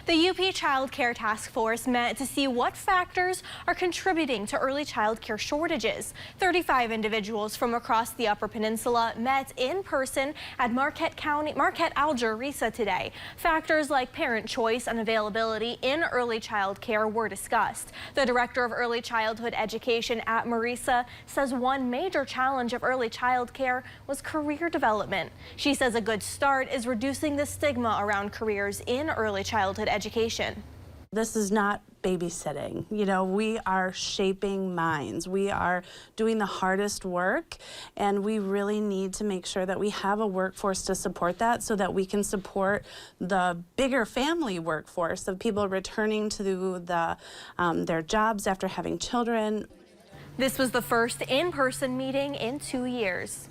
The UP Childcare Task Force met to see what factors are contributing to early childcare shortages. 35 individuals from across the Upper Peninsula met in person at Marquette Alger RESA today. Factors like parent choice and availability in early childcare were discussed. The director of early childhood education at RESA says one major challenge of early childcare was career development. She says a good start is reducing the stigma around careers in early childhood education. This is not babysitting. You know, we are shaping minds. We are doing the hardest work, and we really need to make sure that we have a workforce to support that so that we can support the bigger family workforce of people returning to their jobs after having children. This was the first in-person meeting in 2 years.